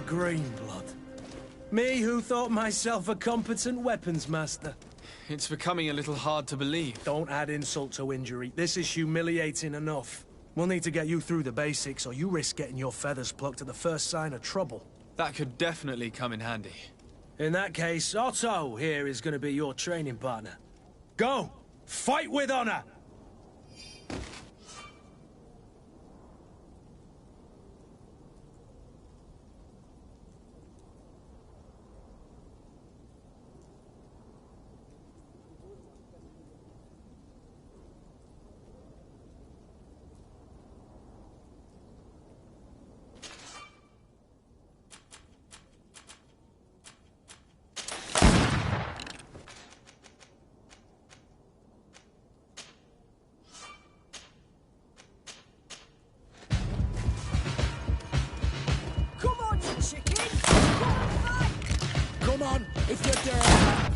Green blood. Me who thought myself a competent weapons master. It's becoming a little hard to believe. Don't add insult to injury. This is humiliating enough. We'll need to get you through the basics, or you risk getting your feathers plucked at the first sign of trouble. That could definitely come in handy. In that case, Otto here is going to be your training partner. Go! Fight with honor! Come on, if you're there.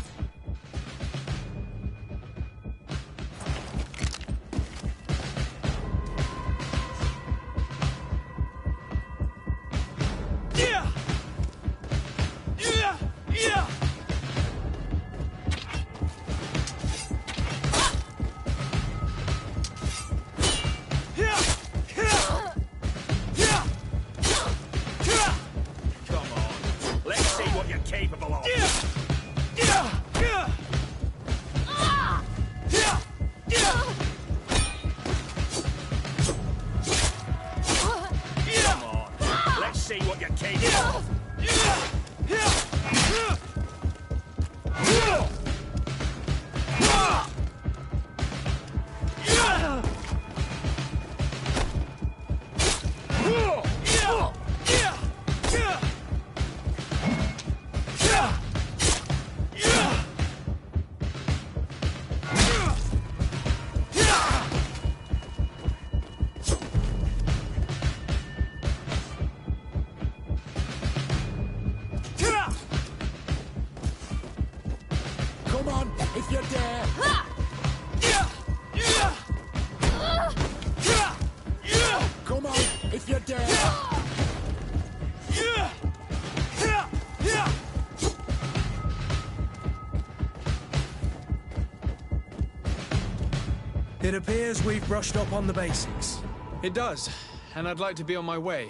It appears we've brushed up on the basics. It does, and I'd like to be on my way.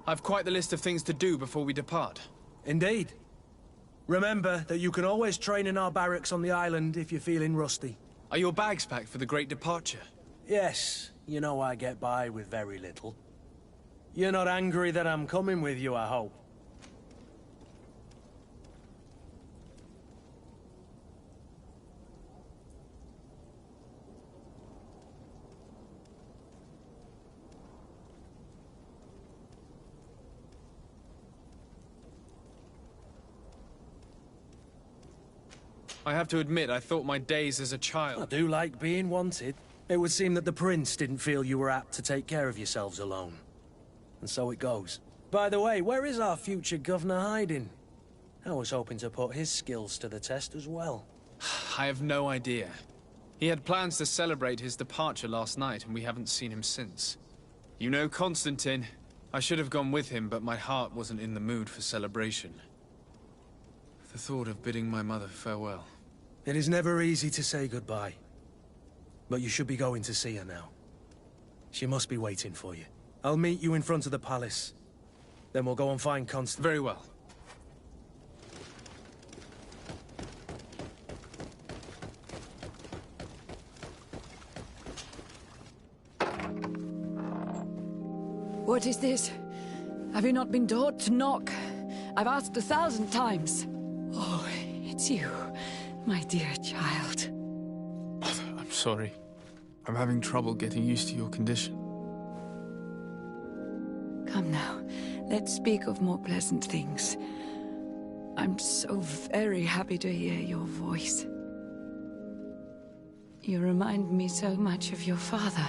I've quite the list of things to do before we depart. Indeed. Remember that you can always train in our barracks on the island if you're feeling rusty. Are your bags packed for the great departure? Yes, you know I get by with very little. You're not angry that I'm coming with you, I hope. I have to admit, I thought my days as a child... I do like being wanted. It would seem that the prince didn't feel you were apt to take care of yourselves alone. And so it goes. By the way, where is our future governor hiding? I was hoping to put his skills to the test as well. I have no idea. He had plans to celebrate his departure last night, and we haven't seen him since. You know Constantine. I should have gone with him, but my heart wasn't in the mood for celebration. The thought of bidding my mother farewell. It is never easy to say goodbye. But you should be going to see her now. She must be waiting for you. I'll meet you in front of the palace. Then we'll go and find Constantine. Very well. What is this? Have you not been taught to knock? I've asked 1,000 times. Oh, it's you, my dear child. Mother, I'm sorry. I'm having trouble getting used to your condition. Come now, let's speak of more pleasant things. I'm so very happy to hear your voice. You remind me so much of your father.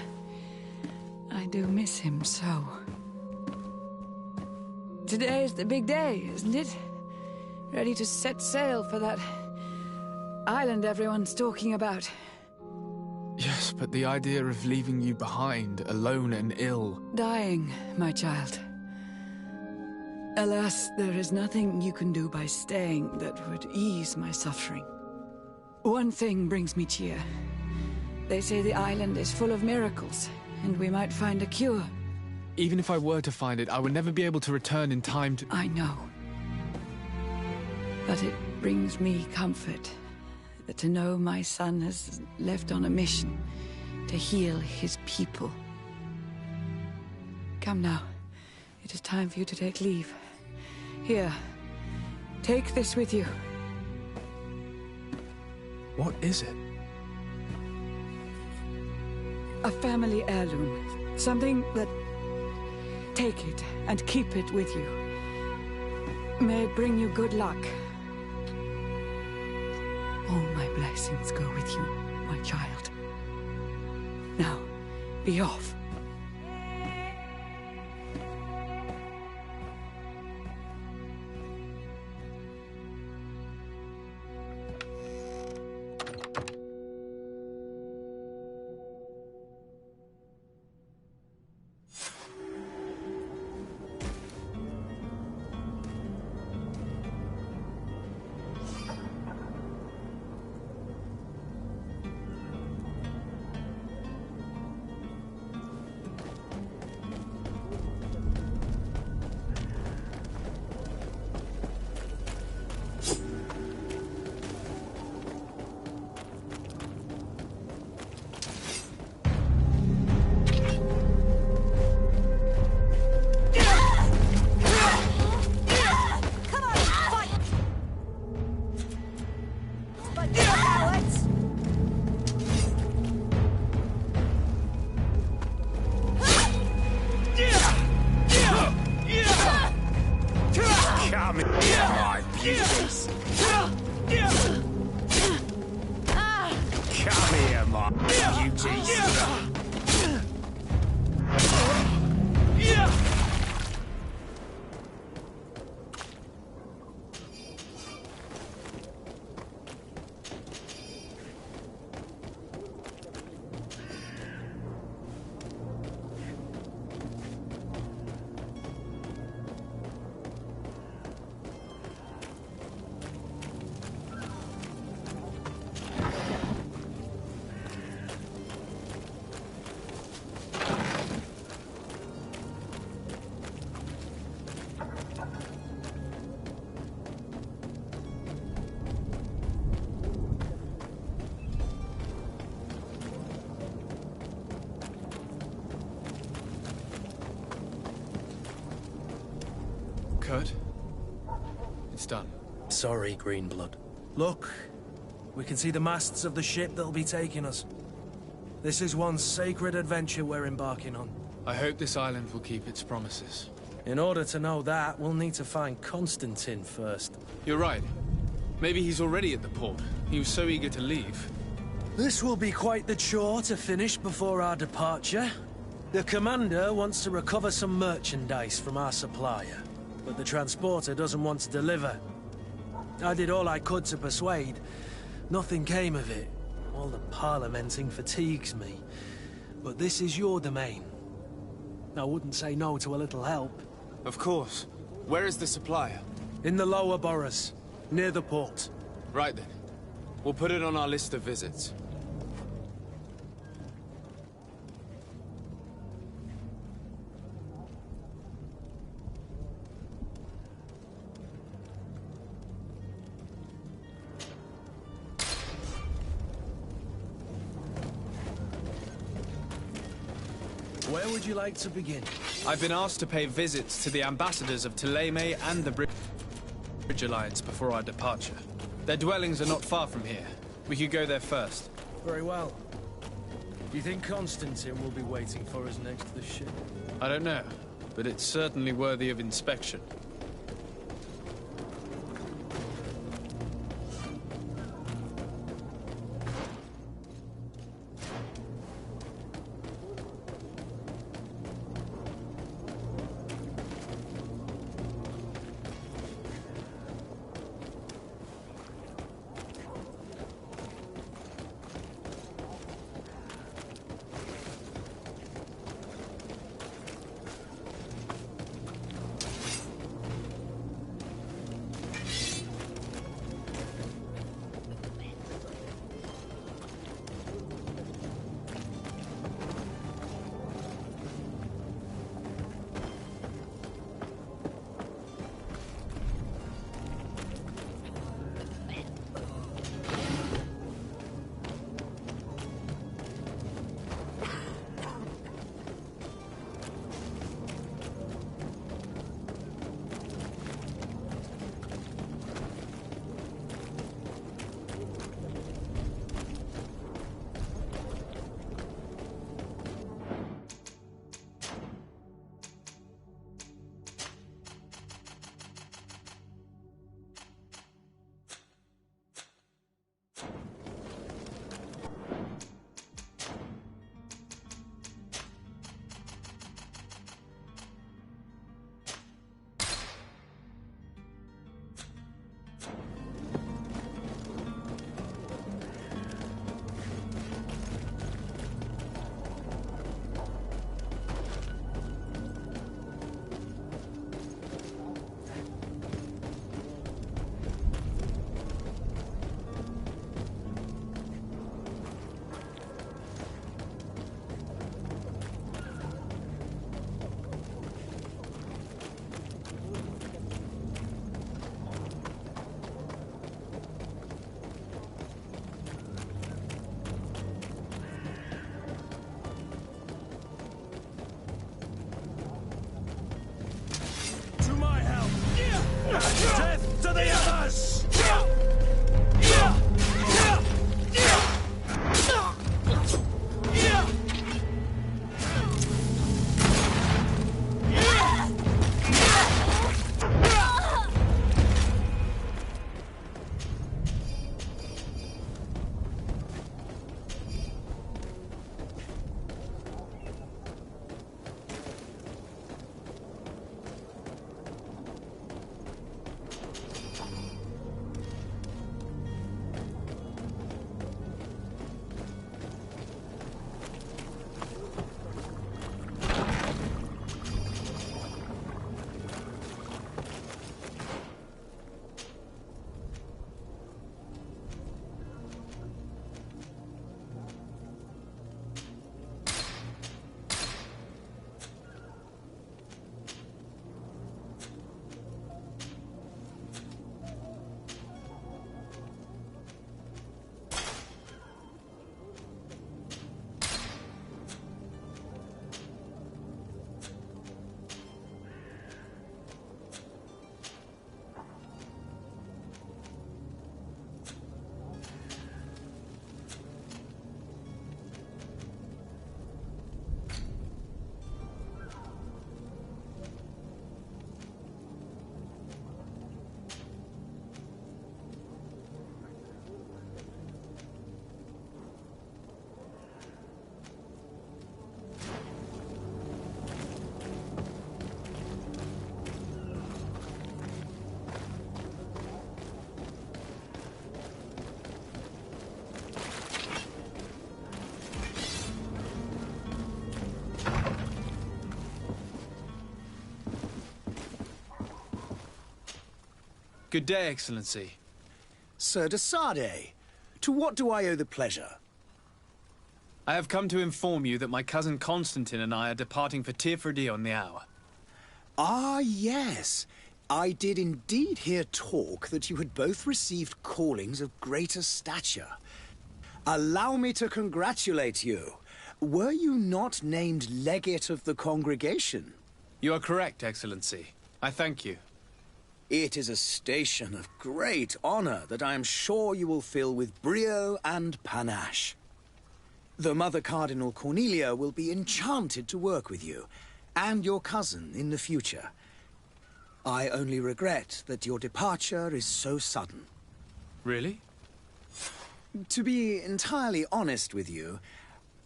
I do miss him so. Today is the big day, isn't it? Ready to set sail for that island everyone's talking about. Yes, but the idea of leaving you behind, alone and ill... Dying, my child. Alas, there is nothing you can do by staying that would ease my suffering. One thing brings me cheer. They say the island is full of miracles, and we might find a cure. Even if I were to find it, I would never be able to return in time to... I know. But it brings me comfort to know my son has left on a mission to heal his people. Come now. It is time for you to take leave. Here, take this with you. What is it? A family heirloom. Something that... Take it and keep it with you. May it bring you good luck. All my blessings go with you, my child. Now, be off. Kurt? It's done. Sorry, Greenblood. Look, we can see the masts of the ship that'll be taking us. This is one sacred adventure we're embarking on. I hope this island will keep its promises. In order to know that, we'll need to find Constantine first. You're right. Maybe he's already at the port. He was so eager to leave. This will be quite the chore to finish before our departure. The commander wants to recover some merchandise from our supplier, but the transporter doesn't want to deliver. I did all I could to persuade. Nothing came of it. All the parliamenting fatigues me. But this is your domain. I wouldn't say no to a little help. Of course. Where is the supplier? In the lower boroughs, near the port. Right then. We'll put it on our list of visits. Where would you like to begin? I've been asked to pay visits to the ambassadors of Thélème and the Bridge Alliance before our departure. Their dwellings are not far from here. We could go there first. Very well. Do you think Constantine will be waiting for us next to the ship? I don't know, but it's certainly worthy of inspection. Good day, Excellency. Sir de Sardet, to what do I owe the pleasure? I have come to inform you that my cousin Constantine and I are departing for Tirfredi on the hour. Ah, yes. I did indeed hear talk that you had both received callings of greater stature. Allow me to congratulate you. Were you not named legate of the congregation? You are correct, Excellency. I thank you. It is a station of great honor that I am sure you will fill with brio and panache. The Mother Cardinal Cornelia will be enchanted to work with you, and your cousin in the future. I only regret that your departure is so sudden. Really? To be entirely honest with you,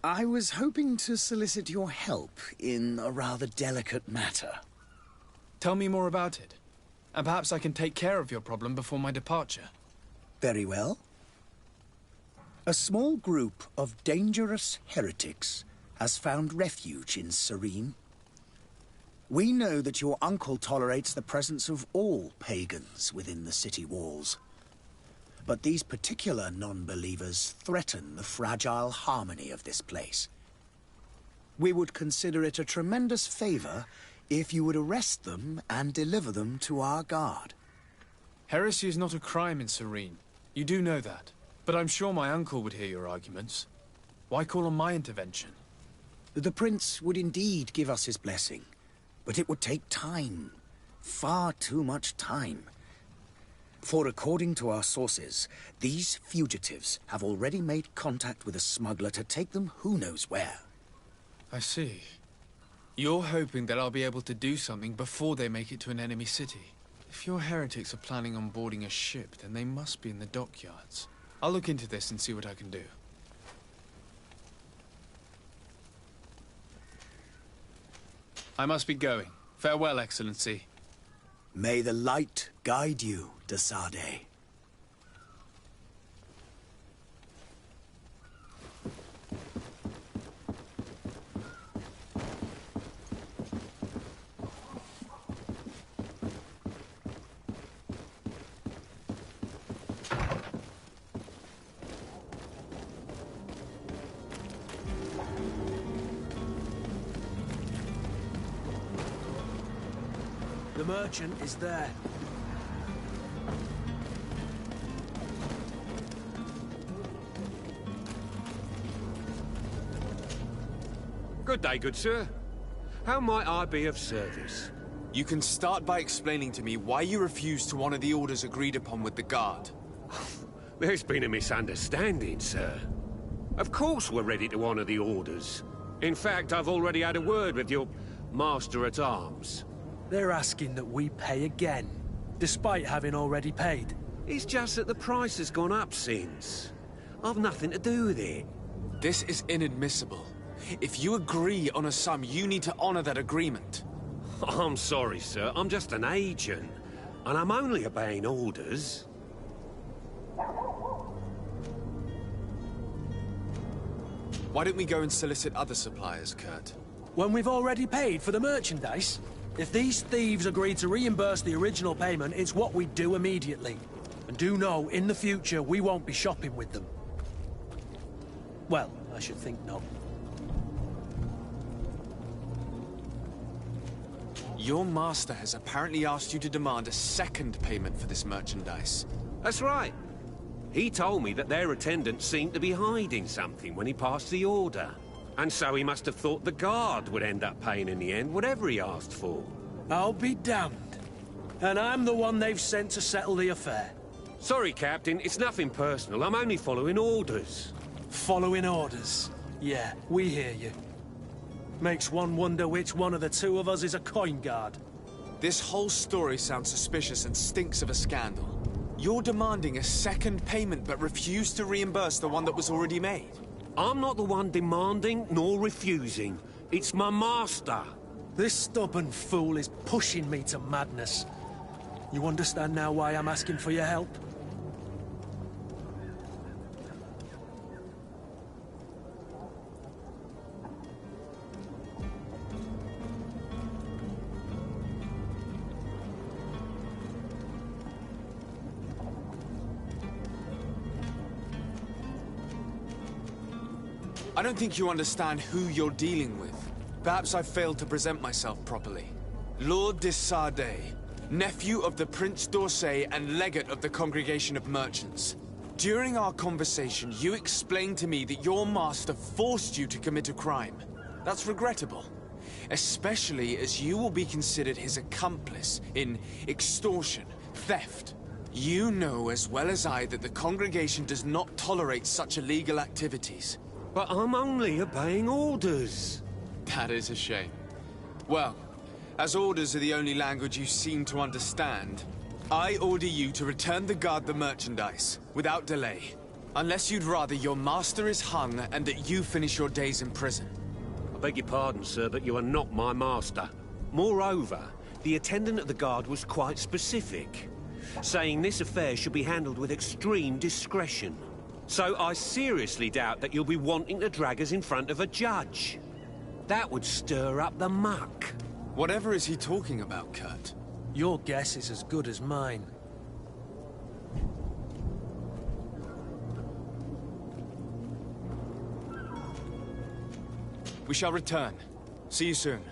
I was hoping to solicit your help in a rather delicate matter. Tell me more about it, and perhaps I can take care of your problem before my departure. Very well. A small group of dangerous heretics has found refuge in Serene. We know that your uncle tolerates the presence of all pagans within the city walls. But these particular non-believers threaten the fragile harmony of this place. We would consider it a tremendous favor if you would arrest them and deliver them to our guard. Heresy is not a crime in Serene. You do know that. But I'm sure my uncle would hear your arguments. Why call on my intervention? The prince would indeed give us his blessing, but it would take time. Far too much time. For according to our sources, these fugitives have already made contact with a smuggler to take them who knows where. I see. You're hoping that I'll be able to do something before they make it to an enemy city. If your heretics are planning on boarding a ship, then they must be in the dockyards. I'll look into this and see what I can do. I must be going. Farewell, Excellency. May the light guide you, de Sardet. The merchant is there. Good day, good sir. How might I be of service? You can start by explaining to me why you refused to honor the orders agreed upon with the guard. There's been a misunderstanding, sir. Of course we're ready to honor the orders. In fact, I've already had a word with your master-at-arms. They're asking that we pay again, despite having already paid. It's just that the price has gone up since. I've nothing to do with it. This is inadmissible. If you agree on a sum, you need to honor that agreement. I'm sorry, sir. I'm just an agent. And I'm only obeying orders. Why don't we go and solicit other suppliers, Kurt? When we've already paid for the merchandise? If these thieves agree to reimburse the original payment, it's what we do immediately. And do know, in the future, we won't be shopping with them. Well, I should think not. Your master has apparently asked you to demand a second payment for this merchandise. That's right. He told me that their attendant seemed to be hiding something when he passed the order. And so he must have thought the guard would end up paying in the end, whatever he asked for. I'll be damned. And I'm the one they've sent to settle the affair. Sorry, Captain, it's nothing personal. I'm only following orders. Following orders. Yeah, we hear you. Makes one wonder which one of the two of us is a coin guard. This whole story sounds suspicious and stinks of a scandal. You're demanding a second payment but refuse to reimburse the one that was already made. I'm not the one demanding nor refusing. It's my master. This stubborn fool is pushing me to madness. You understand now why I'm asking for your help? I don't think you understand who you're dealing with. Perhaps I failed to present myself properly. Lord de Sardet, nephew of the Prince d'Orsay and legate of the Congregation of Merchants. During our conversation, you explained to me that your master forced you to commit a crime. That's regrettable, especially as you will be considered his accomplice in extortion, theft. You know as well as I that the congregation does not tolerate such illegal activities. But I'm only obeying orders. That is a shame. Well, as orders are the only language you seem to understand, I order you to return the guard the merchandise, without delay. Unless you'd rather your master is hung and that you finish your days in prison. I beg your pardon, sir, but you are not my master. Moreover, the attendant of the guard was quite specific, saying this affair should be handled with extreme discretion. So I seriously doubt that you'll be wanting to drag us in front of a judge. That would stir up the muck. Whatever is he talking about, Kurt? Your guess is as good as mine. We shall return. See you soon.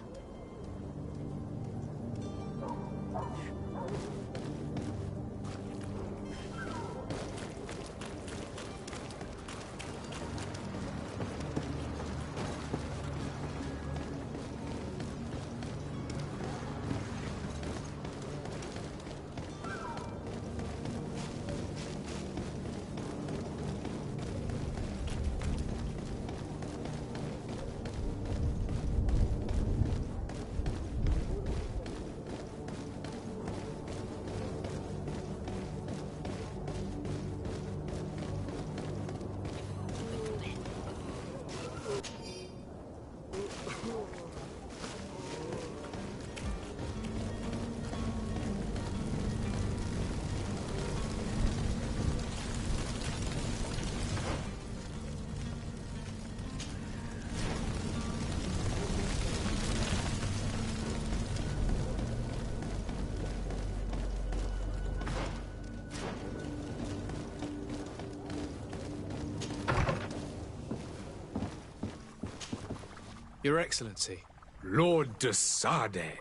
Your Excellency. Lord de Sardet,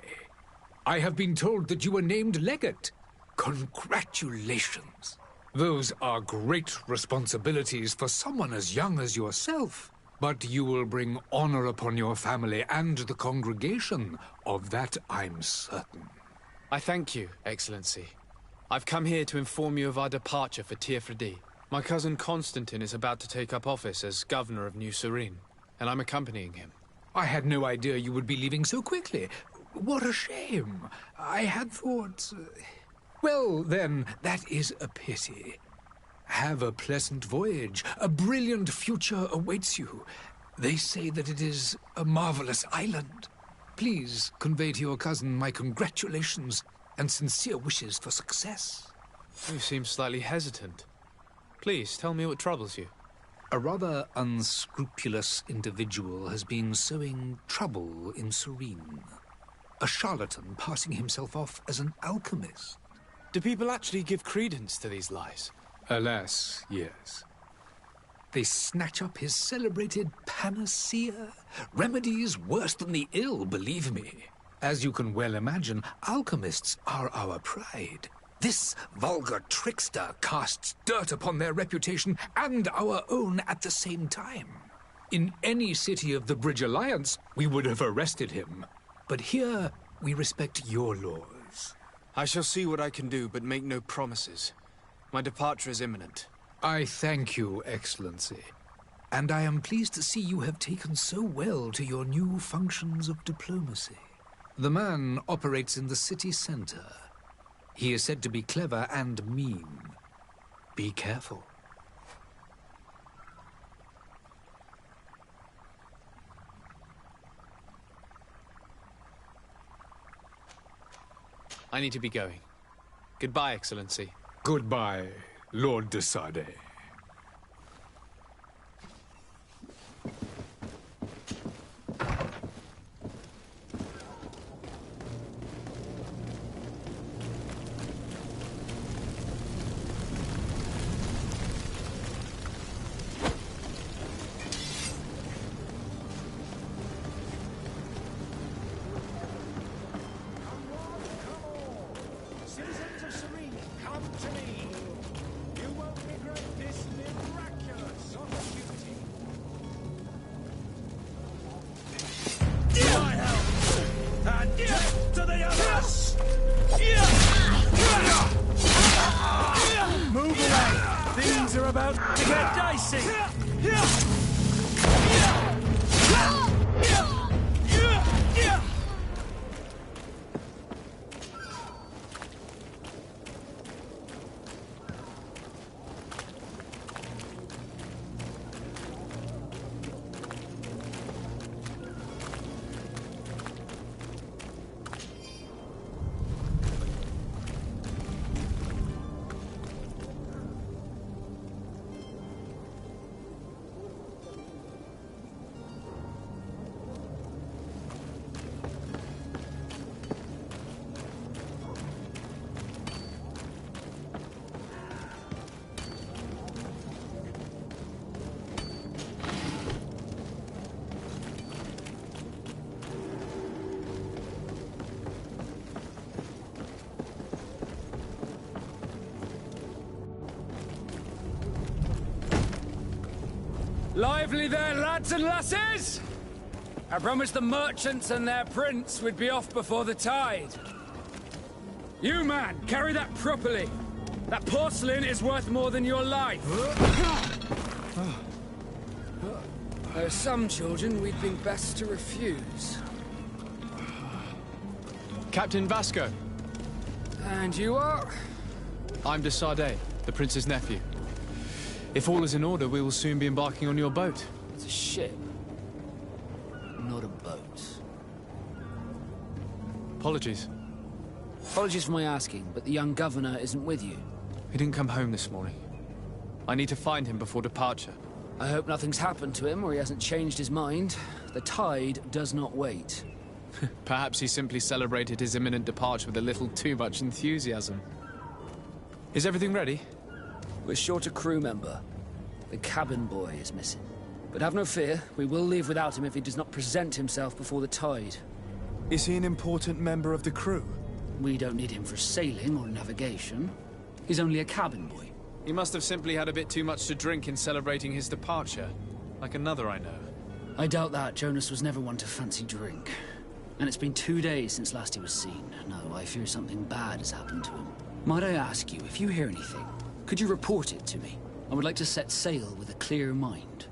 I have been told that you were named legate. Congratulations. Those are great responsibilities for someone as young as yourself. But you will bring honor upon your family and the congregation. Of that I'm certain. I thank you, Excellency. I've come here to inform you of our departure for Tirfredi. My cousin Constantine is about to take up office as governor of New Serene, and I'm accompanying him. I had no idea you would be leaving so quickly. What a shame. I had thought... Well, then, that is a pity. Have a pleasant voyage. A brilliant future awaits you. They say that it is a marvelous island. Please convey to your cousin my congratulations and sincere wishes for success. You seem slightly hesitant. Please, tell me what troubles you. A rather unscrupulous individual has been sowing trouble in Serene. A charlatan passing himself off as an alchemist. Do people actually give credence to these lies? Alas, yes. They snatch up his celebrated panacea. Remedies worse than the ill, believe me. As you can well imagine, alchemists are our pride. This vulgar trickster casts dirt upon their reputation and our own at the same time. In any city of the Bridge Alliance, we would have arrested him. But here, we respect your laws. I shall see what I can do, but make no promises. My departure is imminent. I thank you, Excellency. And I am pleased to see you have taken so well to your new functions of diplomacy. The man operates in the city center. He is said to be clever and mean. Be careful. I need to be going. Goodbye, Excellency. Goodbye, Lord de Sardet. about to get dicey. Lively there, lads and lasses! I promised the merchants and their prince we'd be off before the tide. You, man, carry that properly. That porcelain is worth more than your life. There are some children we'd been best to refuse. Captain Vasco. And you are? I'm de Sardet, the prince's nephew. If all is in order, we will soon be embarking on your boat. It's a ship, not a boat. Apologies. Apologies for my asking, but the young governor isn't with you. He didn't come home this morning. I need to find him before departure. I hope nothing's happened to him or he hasn't changed his mind. The tide does not wait. Perhaps he simply celebrated his imminent departure with a little too much enthusiasm. Is everything ready? We're short a crew member. The cabin boy is missing. But have no fear, we will leave without him if he does not present himself before the tide. Is he an important member of the crew? We don't need him for sailing or navigation. He's only a cabin boy. He must have simply had a bit too much to drink in celebrating his departure. Like another I know. I doubt that. Jonas was never one to fancy drink. And it's been 2 days since last he was seen. No, I fear something bad has happened to him. Might I ask you, if you hear anything, could you report it to me? I would like to set sail with a clear mind.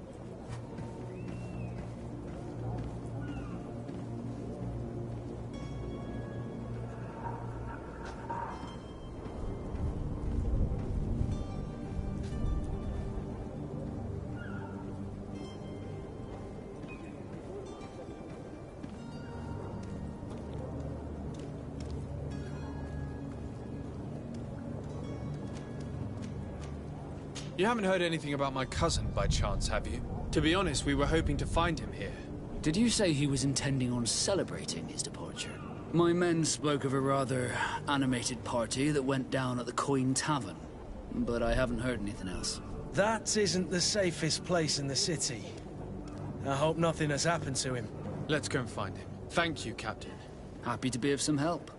You haven't heard anything about my cousin, by chance, have you? To be honest, we were hoping to find him here. Did you say he was intending on celebrating his departure? My men spoke of a rather animated party that went down at the Coin Tavern, but I haven't heard anything else. That isn't the safest place in the city. I hope nothing has happened to him. Let's go and find him. Thank you, Captain. Happy to be of some help.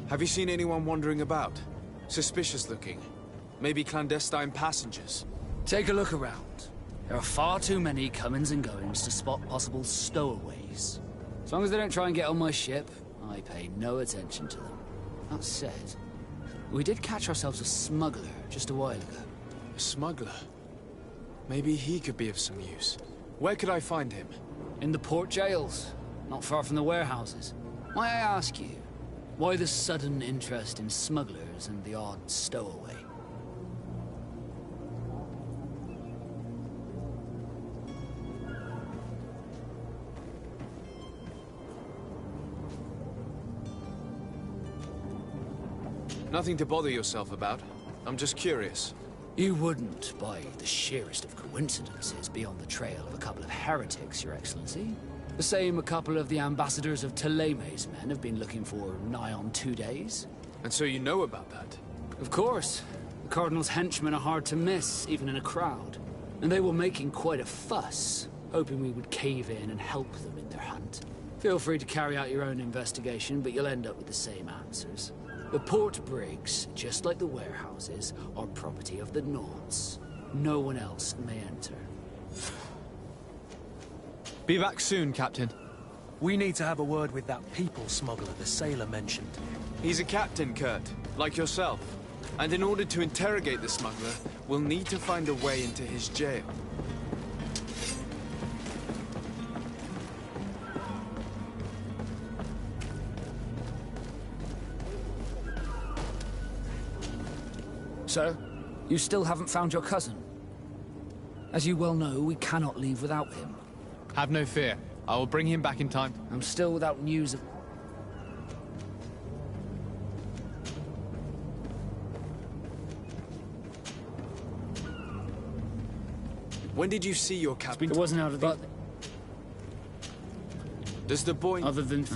Have you seen anyone wandering about? Suspicious looking. Maybe clandestine passengers. Take a look around. There are far too many comings and goings to spot possible stowaways. As long as they don't try and get on my ship, I pay no attention to them. That said, we did catch ourselves a smuggler just a while ago. A smuggler? Maybe he could be of some use. Where could I find him? In the port jails, not far from the warehouses. May I ask you, why the sudden interest in smugglers and the odd stowaway? Nothing to bother yourself about. I'm just curious. You wouldn't, by the sheerest of coincidences, be on the trail of a couple of heretics, Your Excellency. The same a couple of the ambassadors of Teleme's men have been looking for nigh on 2 days. And so you know about that? Of course. The Cardinal's henchmen are hard to miss, even in a crowd. And they were making quite a fuss, hoping we would cave in and help them in their hunt. Feel free to carry out your own investigation, but you'll end up with the same answers. The port brigs, just like the warehouses, are property of the Nauts. No one else may enter. Be back soon, Captain. We need to have a word with that people smuggler the sailor mentioned. He's a captain, Kurt, like yourself. And in order to interrogate the smuggler, we'll need to find a way into his jail. So, you still haven't found your cousin? As you well know, we cannot leave without him. Have no fear. I will bring him back in time. I'm still without news of... When did you see your captain? It wasn't out of the... Does the boy... Other than...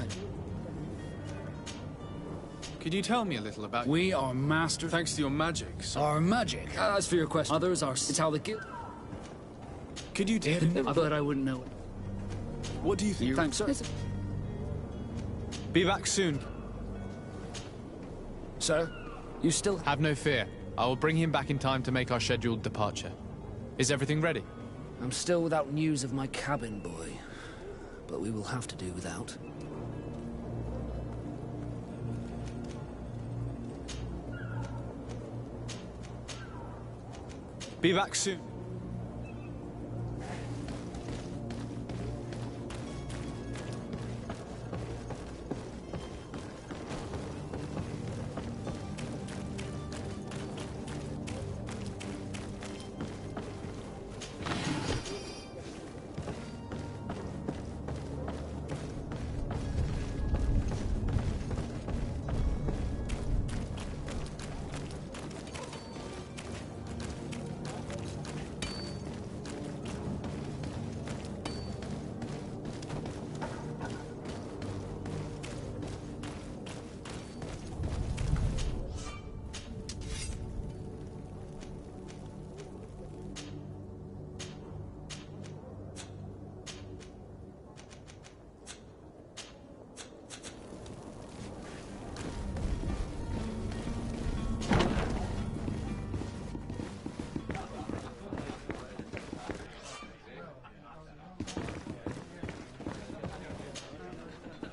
Could you tell me a little about... We are master... Thanks to your magic, so... Our magic? As for your question, others are... It's how the guild... Could you tell... I thought I wouldn't know it. What do you think? Thanks, sir. Be back soon. Sir, you still... Have no fear. I will bring him back in time to make our scheduled departure. Is everything ready? I'm still without news of my cabin boy. But we will have to do without. Be back soon.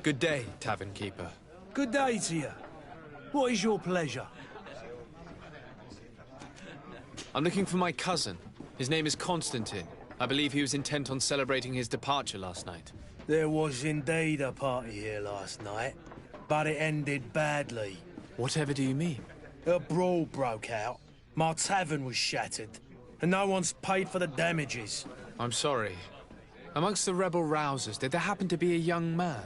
Good day, tavern keeper. Good day to you. What is your pleasure? I'm looking for my cousin. His name is Constantine. I believe he was intent on celebrating his departure last night. There was indeed a party here last night, but it ended badly. Whatever do you mean? A brawl broke out. My tavern was shattered, and no one's paid for the damages. I'm sorry. Amongst the rebel rousers, did there happen to be a young man?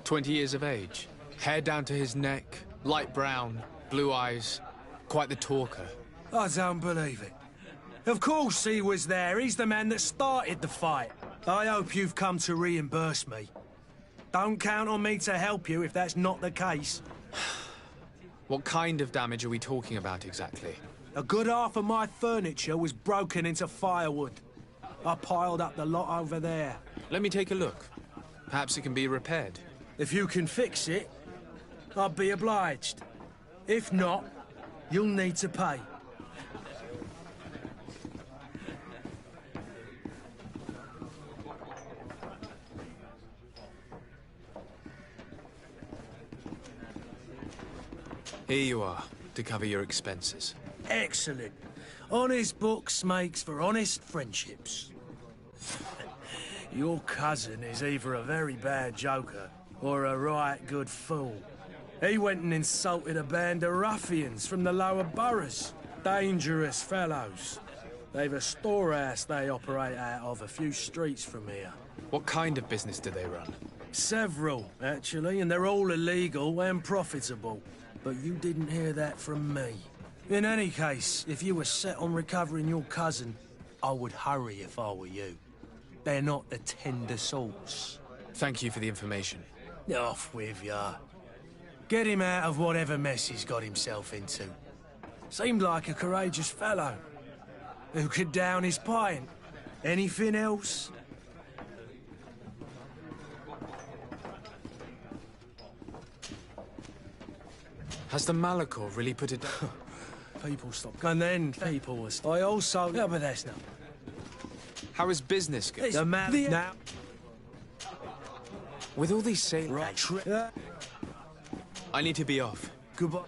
20 years of age, hair down to his neck, light brown, blue eyes, quite the talker. I don't believe it. Of course he was there. He's the man that started the fight. I hope you've come to reimburse me. Don't count on me to help you if that's not the case. What kind of damage are we talking about exactly? A good half of my furniture was broken into firewood. I piled up the lot over there. Let me take a look. Perhaps it can be repaired. If you can fix it, I'd be obliged. If not, you'll need to pay. Here you are, to cover your expenses. Excellent. Honest books makes for honest friendships. Your cousin is either a very bad joker or a right good fool. He went and insulted a band of ruffians from the lower boroughs. Dangerous fellows. They've a storehouse they operate out of a few streets from here. What kind of business do they run? Several, actually, and they're all illegal and profitable. but you didn't hear that from me. In any case, if you were set on recovering your cousin, I would hurry if I were you. They're not the tender sorts. Thank you for the information. Off with ya. Get him out of whatever mess he's got himself into. Seemed like a courageous fellow. Who could down his pint? Anything else? Has the Malachor really put it down? People stopped. And then people were... I also... Yeah, but that's not... How is business going? The man... Now... With all these sailors... Right. I need to be off. Goodbye.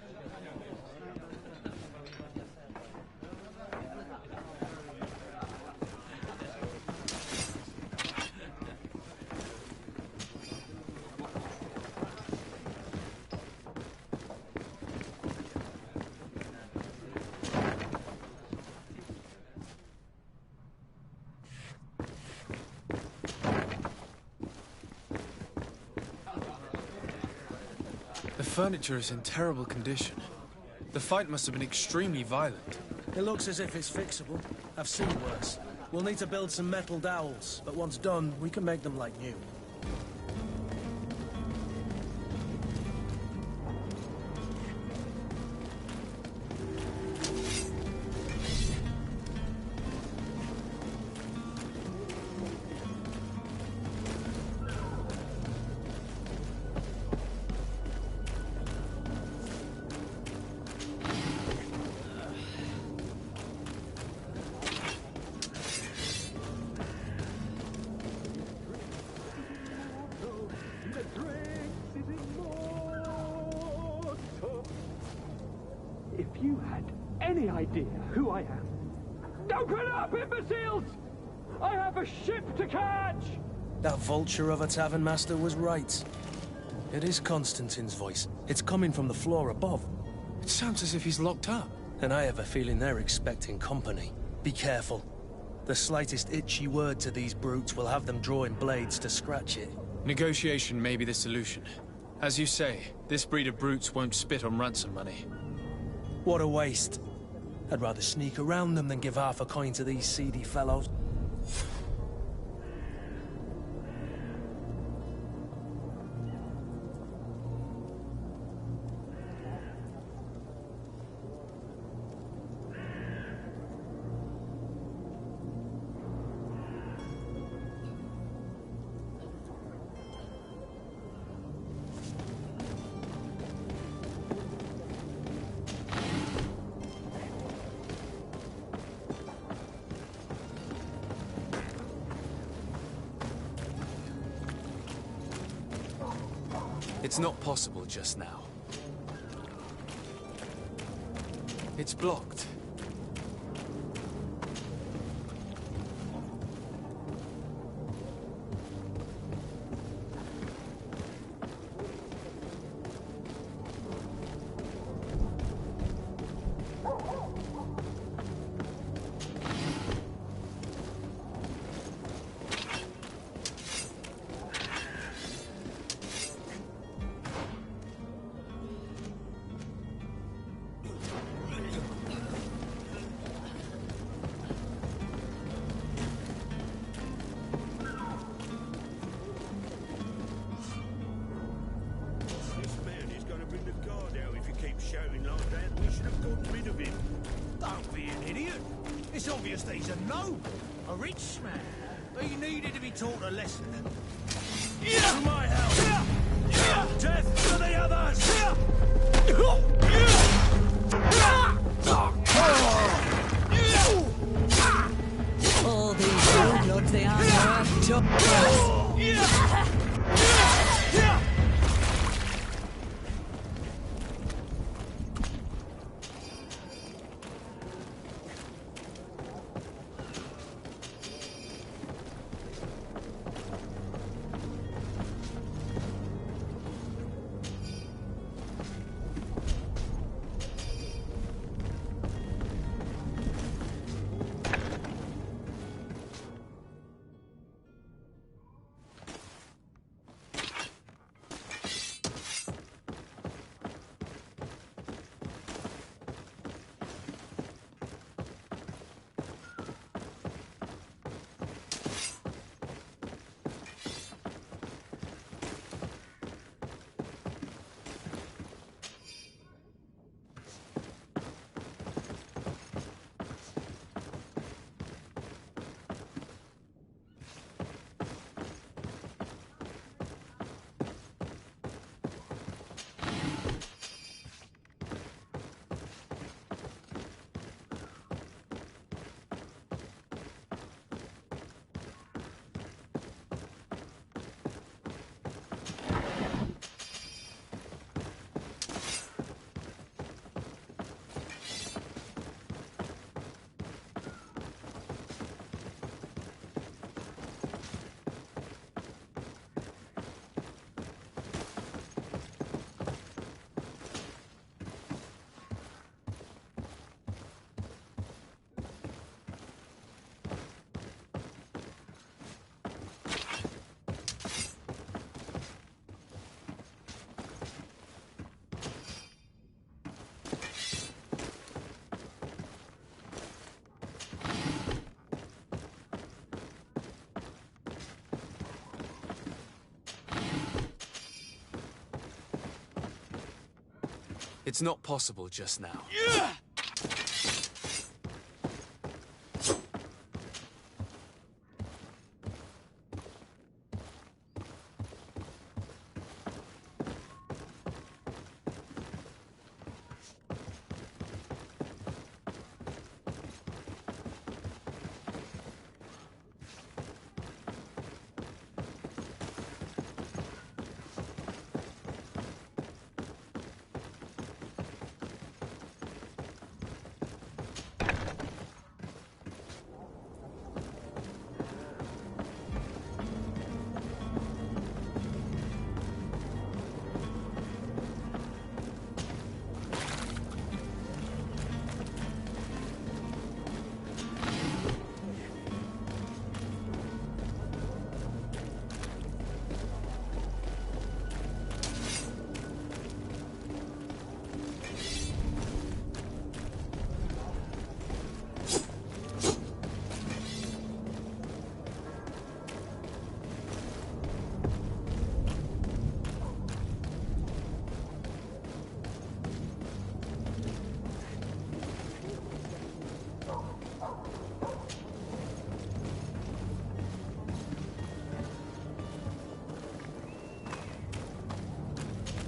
The furniture is in terrible condition. The fight must have been extremely violent. It looks as if it's fixable. I've seen worse. We'll need to build some metal dowels, but once done, we can make them like new. If you had any idea who I am... Open up, imbeciles! I have a ship to catch! That vulture of a tavern master was right. It is Constantine's voice. It's coming from the floor above. It sounds as if he's locked up. And I have a feeling they're expecting company. Be careful. The slightest itchy word to these brutes will have them drawing blades to scratch it. Negotiation may be the solution. As you say, this breed of brutes won't spit on ransom money. What a waste. I'd rather sneak around them than give half a coin to these seedy fellows. It's not possible just now. It's blocked. It's obvious that he's a noble, a rich man. He needed to be taught a lesson. To my help! Death to the others! All these warlords, they aren't worth talking. It's not possible just now.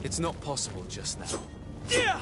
It's not possible just now. Yeah!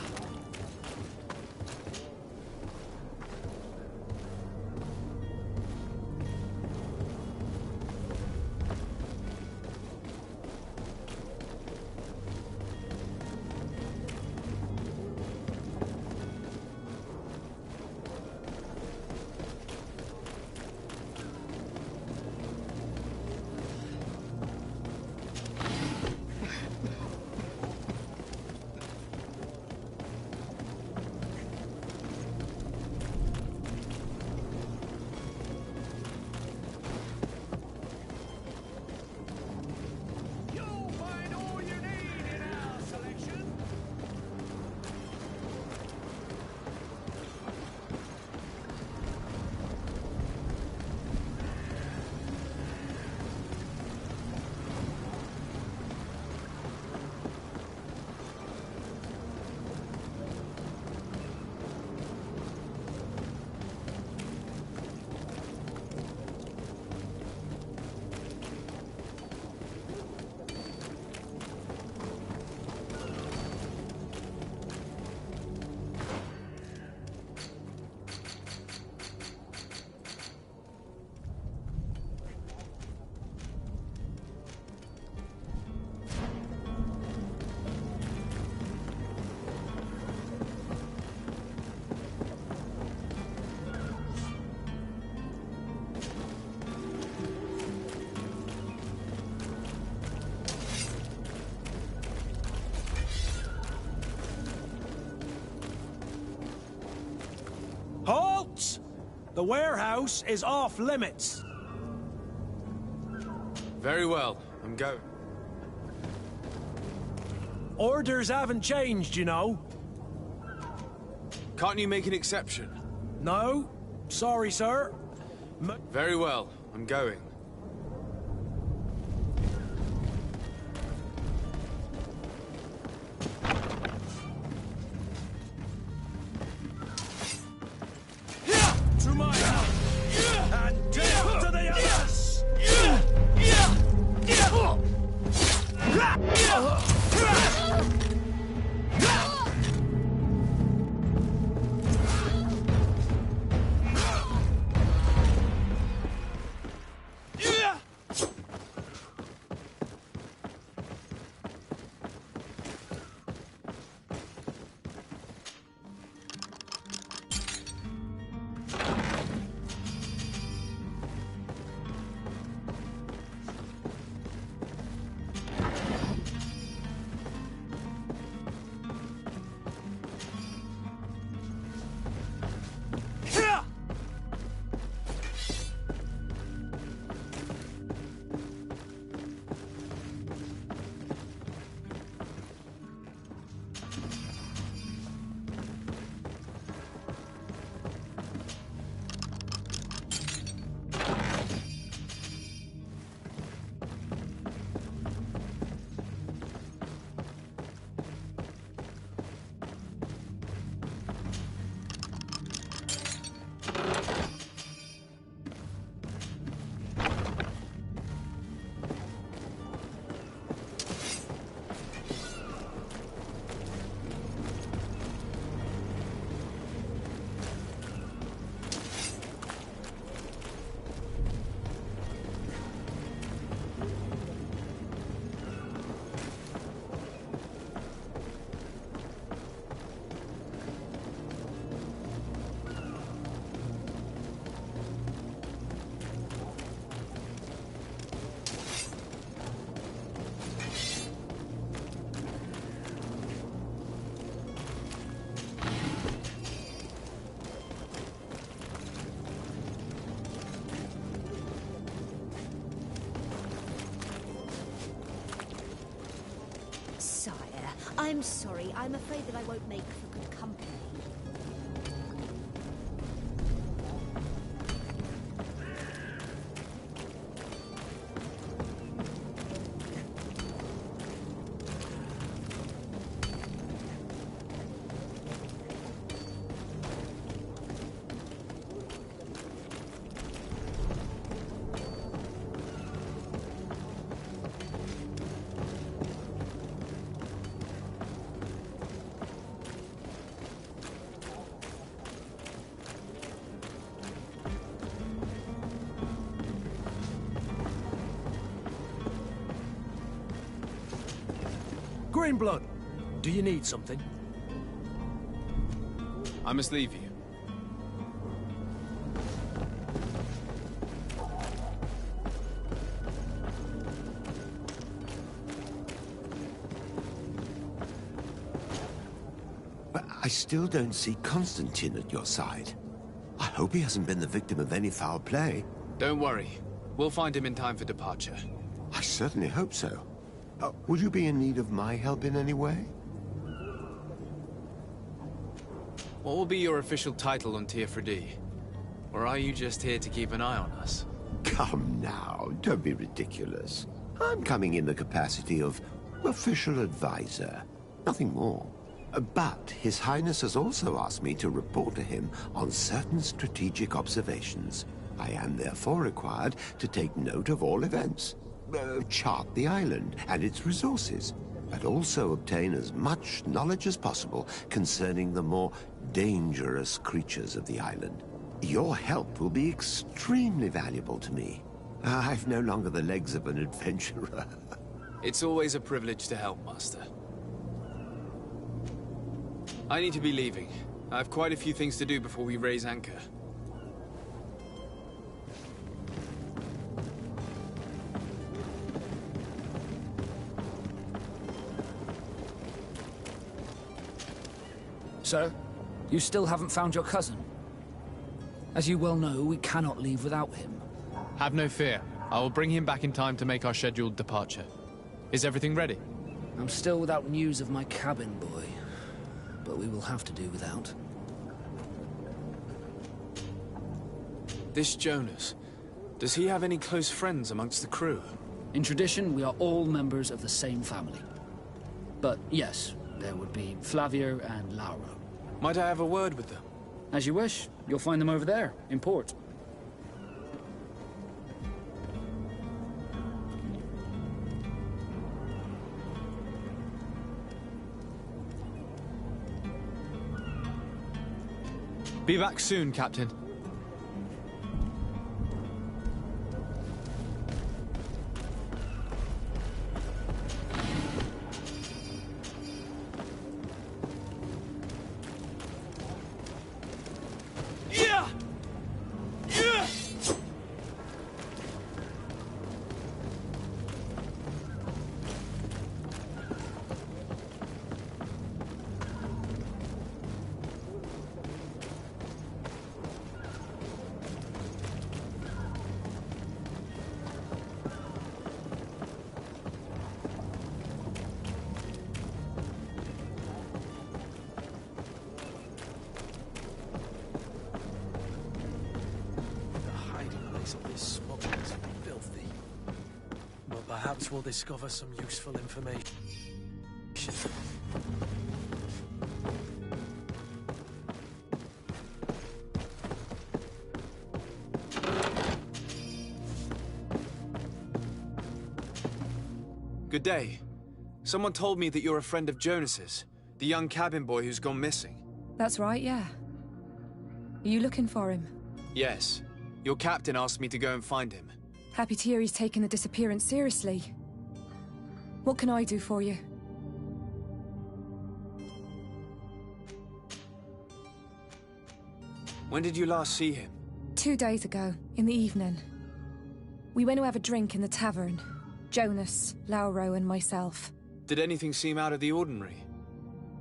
Halt! The warehouse is off limits. Very well, I'm going. Orders haven't changed, you know. Can't you make an exception? No? Sorry, sir. Very well, I'm going. To my house! And death to the others! I'm sorry. I'm afraid that I won't make for good company. Greenblood, do you need something? I must leave you. But I still don't see Constantine at your side. I hope he hasn't been the victim of any foul play. Don't worry. We'll find him in time for departure. I certainly hope so. Would you be in need of my help in any way? What will be your official title on Tier 4D? Or are you just here to keep an eye on us? Come now, don't be ridiculous. I'm coming in the capacity of official advisor, nothing more. But His Highness has also asked me to report to him on certain strategic observations. I am therefore required to take note of all events, chart the island and its resources, but also obtain as much knowledge as possible concerning the more dangerous creatures of the island. Your help will be extremely valuable to me. I've no longer the legs of an adventurer. It's always a privilege to help, Master. I need to be leaving. I have quite a few things to do before we raise anchor. Sir, you still haven't found your cousin. As you well know, we cannot leave without him. Have no fear. I will bring him back in time to make our scheduled departure. Is everything ready? I'm still without news of my cabin boy, but we will have to do without. This Jonas, does he have any close friends amongst the crew? In tradition, we are all members of the same family. But yes, there would be Flavio and Laura. Might I have a word with them? As you wish. You'll find them over there, in port. Be back soon, Captain. Perhaps we'll discover some useful information. Good day. Someone told me that you're a friend of Jonas's, the young cabin boy who's gone missing. That's right, yeah. Are you looking for him? Yes. Your captain asked me to go and find him. Happy to hear he's taken the disappearance seriously. What can I do for you? When did you last see him? 2 days ago, in the evening. We went to have a drink in the tavern. Jonas, Lauro and myself. Did anything seem out of the ordinary?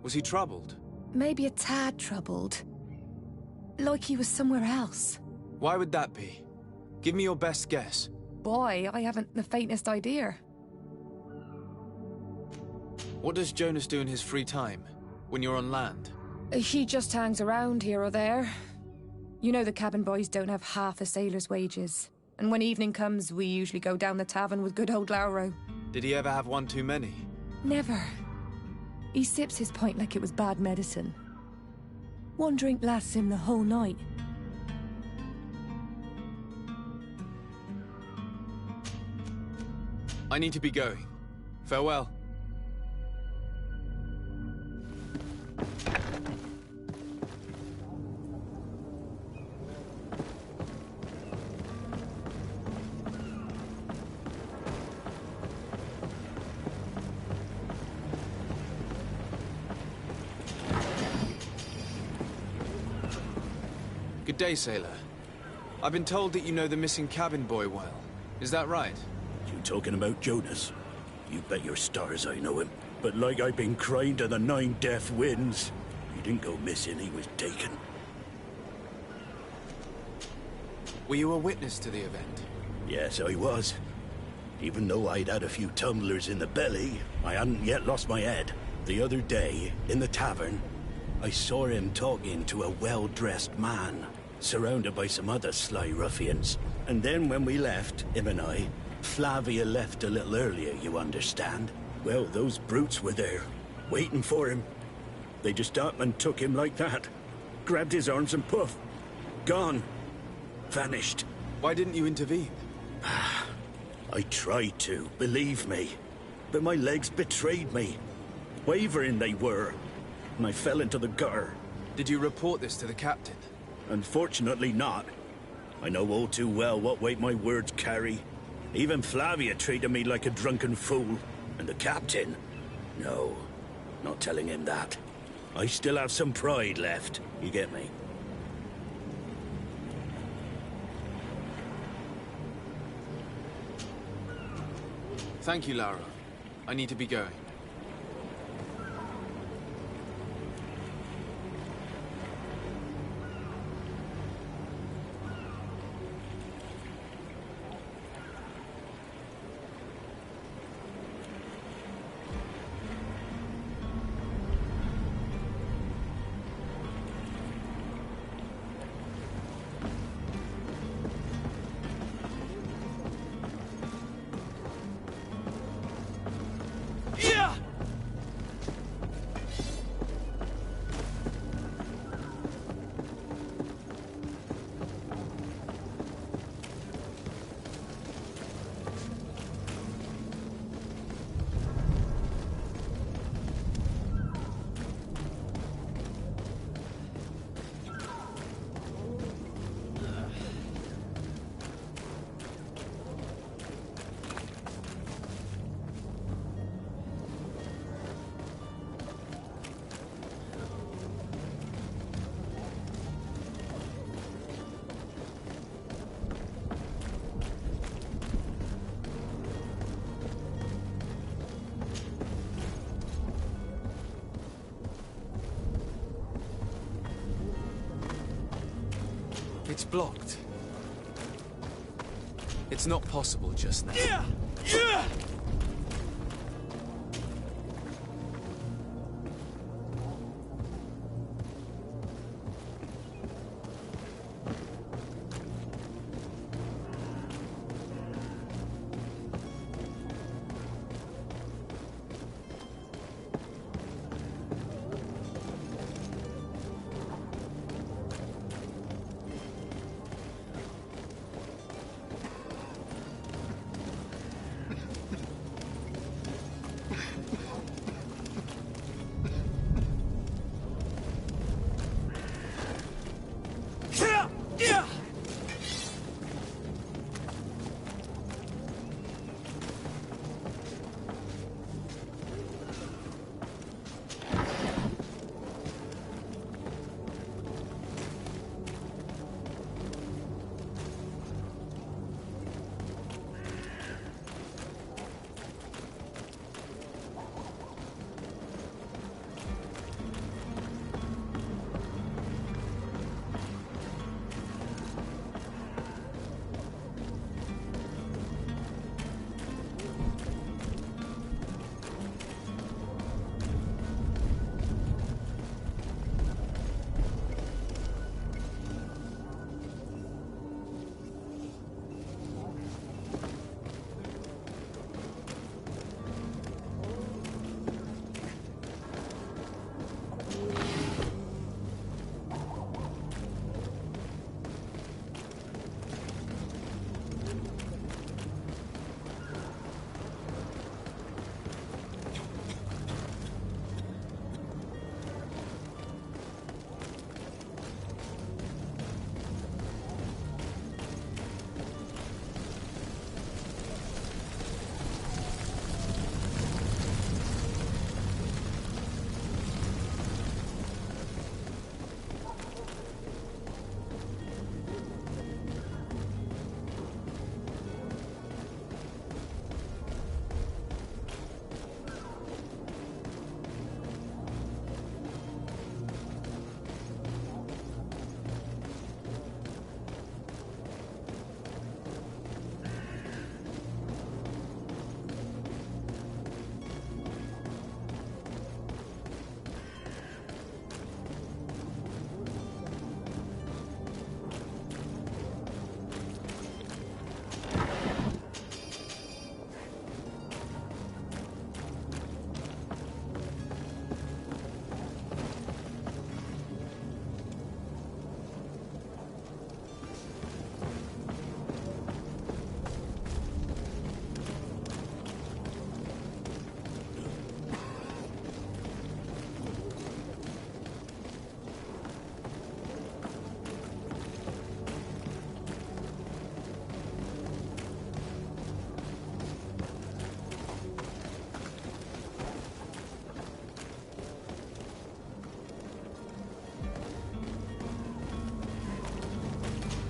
Was he troubled? Maybe a tad troubled. Like he was somewhere else. Why would that be? Give me your best guess. Boy, I haven't the faintest idea. What does Jonas do in his free time, when you're on land? He just hangs around here or there. You know the cabin boys don't have half a sailor's wages. And when evening comes, we usually go down the tavern with good old Lauro. Did he ever have one too many? Never. He sips his pint like it was bad medicine. One drink lasts him the whole night. I need to be going. Farewell. Good day, sailor. I've been told that you know the missing cabin boy well. Is that right? You talking about Jonas? You bet your stars I know him. But like I've been crying to the 9 deaf winds, he didn't go missing, he was taken. Were you a witness to the event? Yes, I was. Even though I'd had a few tumblers in the belly, I hadn't yet lost my head. The other day, in the tavern, I saw him talking to a well-dressed man, surrounded by some other sly ruffians. And then when we left, him and I, Flavia left a little earlier, you understand. Well, those brutes were there, waiting for him. They just up and took him like that. Grabbed his arms and poof. Gone. Vanished. Why didn't you intervene? I tried to, believe me. But my legs betrayed me. Wavering they were. And I fell into the gutter. Did you report this to the captain? Unfortunately not. I know all too well what weight my words carry. Even Flavia treated me like a drunken fool. And the captain? No, not telling him that. I still have some pride left, you get me? Thank you, Lauro. I need to be going. It's blocked. It's not possible just now.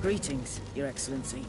Greetings, Your Excellency.